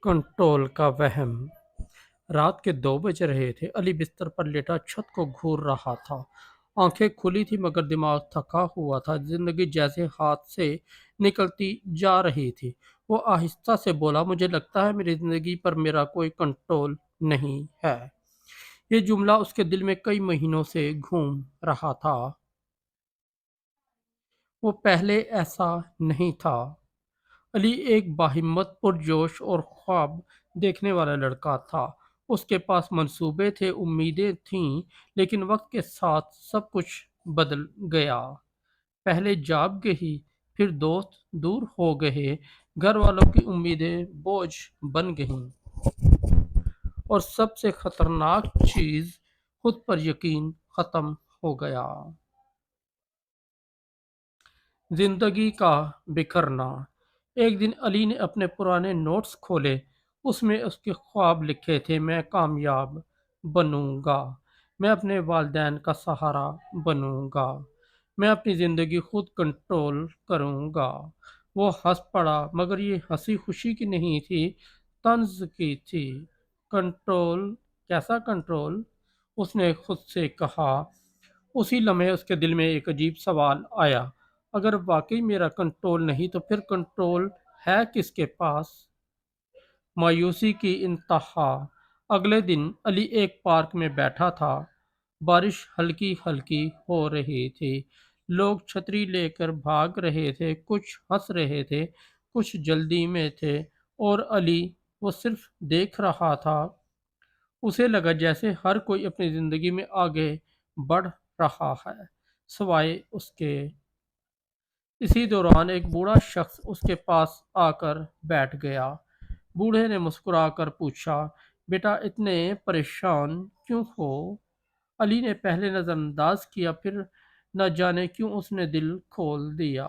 Control का वहम। रात के 2 बज रहे थे। अली बिस्तर पर लेटा छत को घूर रहा था। आंखें खुली थी मगर दिमाग थका हुआ था। जिंदगी जैसे हाथ से निकलती जा रही थी। वो आहिस्ता से बोला, मुझे लगता है मेरी जिंदगी पर मेरा कोई कंट्रोल नहीं है। ये जुमला उसके दिल में कई महीनों से घूम रहा था। वो पहले ऐसा नहीं था। अली एक बाहिम्मत, पुरजोश और ख्वाब देखने वाला लड़का था। उसके पास मंसूबे थे, उम्मीदें थीं, लेकिन वक्त के साथ सब कुछ बदल गया। पहले जॉब गई, फिर दोस्त दूर हो गए, घर वालों की उम्मीदें बोझ बन गईं, और सबसे खतरनाक चीज, खुद पर यकीन खत्म हो गया। जिंदगी का बिखरना। एक दिन अली ने अपने पुराने नोट्स खोले। उसमें उसके ख्वाब लिखे थे, मैं कामयाब बनूंगा, मैं अपने वालिदैन का सहारा बनूंगा, मैं अपनी ज़िंदगी खुद कंट्रोल करूंगा। वो हंस पड़ा, मगर ये हंसी खुशी की नहीं थी, तंज की थी। कंट्रोल? कैसा कंट्रोल? उसने खुद से कहा। उसी लम्हे उसके दिल में एक अजीब सवाल आया, अगर वाकई मेरा कंट्रोल नहीं तो फिर कंट्रोल है किसके पास? मायूसी की इंतहा। अगले दिन अली एक पार्क में बैठा था। बारिश हल्की हल्की हो रही थी। लोग छतरी लेकर भाग रहे थे, कुछ हंस रहे थे, कुछ जल्दी में थे, और अली, वो सिर्फ देख रहा था। उसे लगा जैसे हर कोई अपनी जिंदगी में आगे बढ़ रहा है, सिवाय उसके। इसी दौरान एक बूढ़ा शख्स उसके पास आकर बैठ गया। बूढ़े ने मुस्कुराकर पूछा, बेटा इतने परेशान क्यों हो? अली ने पहले नजरअंदाज किया, फिर न जाने क्यों उसने दिल खोल दिया।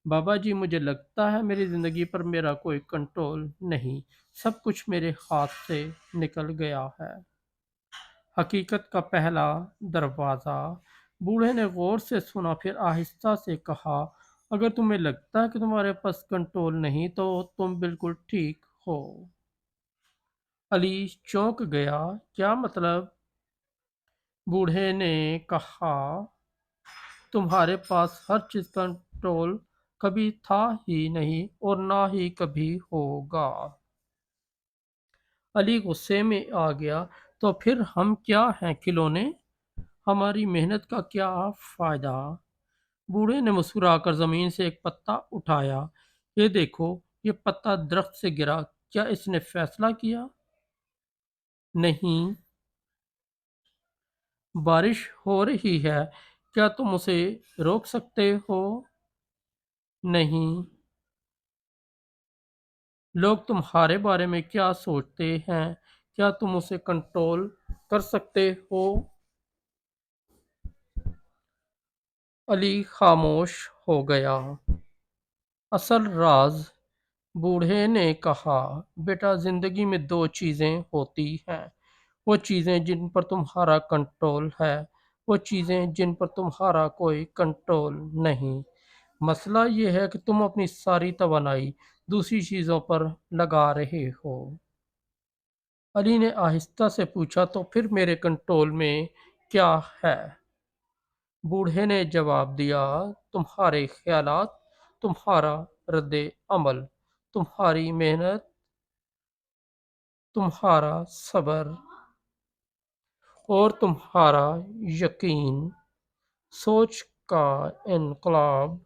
बाबा जी, मुझे लगता है मेरी जिंदगी पर मेरा कोई कंट्रोल नहीं, सब कुछ मेरे हाथ से निकल गया है। हकीकत का पहला दरवाज़ा। बूढ़े ने गौर से सुना, फिर आहिस्ता से कहा, अगर तुम्हें लगता है कि तुम्हारे पास कंट्रोल नहीं तो तुम बिल्कुल ठीक हो। अली चौंक गया। क्या मतलब? बूढ़े ने कहा, तुम्हारे पास हर चीज कंट्रोल कभी था ही नहीं और ना ही कभी होगा। अली गुस्से में आ गया, तो फिर हम क्या हैं, खिलौने? हमारी मेहनत का क्या फायदा? बूढ़े ने मुस्कुराकर जमीन से एक पत्ता उठाया। ये देखो, ये पत्ता दरख्त से गिरा, क्या इसने फैसला किया? नहीं। बारिश हो रही है, क्या तुम उसे रोक सकते हो? नहीं। लोग तुम्हारे बारे में क्या सोचते हैं, क्या तुम उसे कंट्रोल कर सकते हो? अली खामोश हो गया। असल राज। बूढ़े ने कहा, बेटा जिंदगी में दो चीजें होती हैं, वो चीजें जिन पर तुम्हारा कंट्रोल है, वो चीजें जिन पर तुम्हारा कोई कंट्रोल नहीं। मसला ये है कि तुम अपनी सारी तवानाई दूसरी चीजों पर लगा रहे हो। अली ने आहिस्ता से पूछा, तो फिर मेरे कंट्रोल में क्या है? बूढ़े ने जवाब दिया, तुम्हारे ख्यालात, तुम्हारा रद्दे अमल, तुम्हारी मेहनत, तुम्हारा सब्र, और तुम्हारा यकीन। सोच का इनकलाब।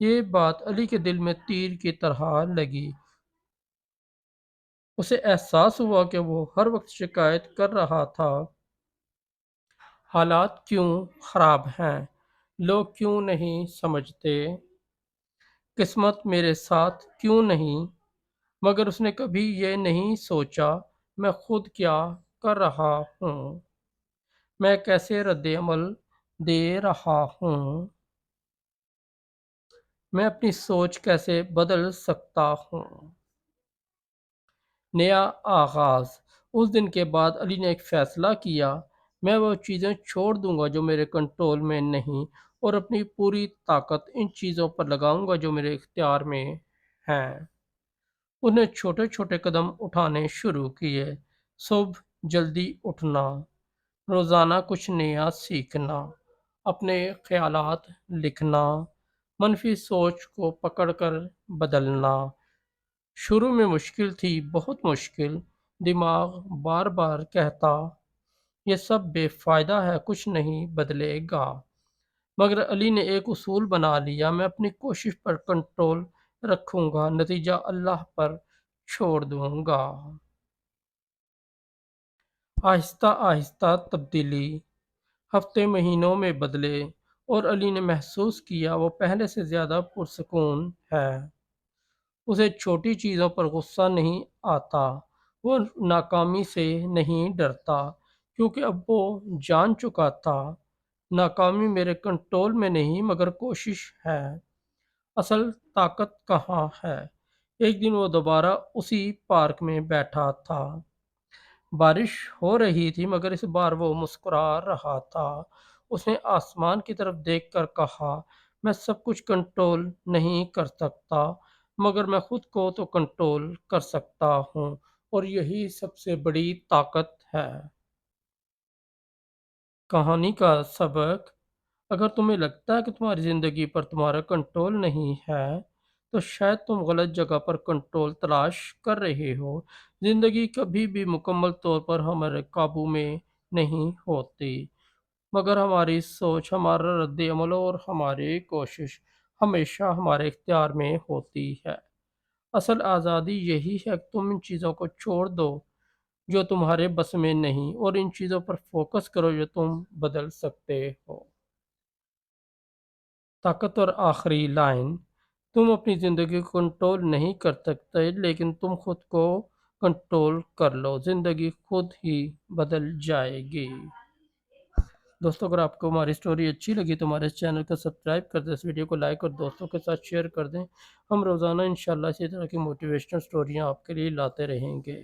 ये बात अली के दिल में तीर की तरह लगी। उसे एहसास हुआ कि वो हर वक्त शिकायत कर रहा था, हालात क्यों खराब हैं, लोग क्यों नहीं समझते, किस्मत मेरे साथ क्यों नहीं। मगर उसने कभी ये नहीं सोचा, मैं खुद क्या कर रहा हूँ, मैं कैसे रद्द-ए-अमल दे रहा हूँ, मैं अपनी सोच कैसे बदल सकता हूँ। नया आगाज। उस दिन के बाद अली ने एक फैसला किया, मैं वो चीज़ें छोड़ दूंगा जो मेरे कंट्रोल में नहीं, और अपनी पूरी ताकत इन चीज़ों पर लगाऊंगा जो मेरे इख्तियार में हैं। انہیں چھوٹے چھوٹے قدم اٹھانے شروع کیے۔ صبح جلدی اٹھنا، روزانہ کچھ نیا سیکھنا، اپنے خیالات لکھنا، منفی سوچ کو پکڑ کر بدلنا۔ شروع میں مشکل تھی، بہت مشکل۔ دماغ بار بار کہتا یہ سب بے فائدہ ہے، کچھ نہیں بدلے گا۔ مگر علی نے ایک اصول بنا لیا، میں اپنی کوشش پر کنٹرول رکھوں گا، نتیجہ اللہ پر چھوڑ دوں گا۔ آہستہ آہستہ تبدیلی ہفتے مہینوں میں بدلے اور علی نے محسوس کیا وہ پہلے سے زیادہ پرسکون ہے۔ اسے چھوٹی چیزوں پر غصہ نہیں آتا، وہ ناکامی سے نہیں ڈرتا، کیونکہ اب وہ جان چکا تھا ناکامی میرے کنٹرول میں نہیں مگر کوشش ہے۔ اصل طاقت کہاں ہے؟ ایک دن وہ دوبارہ اسی پارک میں بیٹھا تھا۔ بارش ہو رہی تھی مگر اس بار وہ مسکرا رہا تھا۔ اس نے آسمان کی طرف دیکھ کر کہا، میں سب کچھ کنٹرول نہیں کر سکتا مگر میں خود کو تو کنٹرول کر سکتا ہوں، اور یہی سب سے بڑی طاقت ہے۔ کہانی کا سبق: اگر تمہیں لگتا ہے کہ تمہاری زندگی پر تمہارا کنٹرول نہیں ہے تو شاید تم غلط جگہ پر کنٹرول تلاش کر رہے ہو۔ زندگی کبھی بھی مکمل طور پر ہمارے قابو میں نہیں ہوتی، مگر ہماری سوچ، ہمارا رد عمل اور ہماری کوشش ہمیشہ ہمارے اختیار میں ہوتی ہے۔ اصل آزادی یہی ہے کہ تم ان چیزوں کو چھوڑ دو جو تمہارے بس میں نہیں، اور ان چیزوں پر فوکس کرو جو تم بدل سکتے ہو۔ طاقتور آخری لائن: تم اپنی زندگی کو کنٹرول نہیں کر سکتے لیکن تم خود کو کنٹرول کر لو، زندگی خود ہی بدل جائے گی۔ دوستو، اگر آپ کو ہماری سٹوری اچھی لگی تو ہمارے اس چینل کو سبسکرائب کر دیں، اس ویڈیو کو لائک اور دوستوں کے ساتھ شیئر کر دیں۔ ہم روزانہ انشاءاللہ اسی طرح کی موٹیویشنل سٹوریاں آپ کے لیے لاتے رہیں گے۔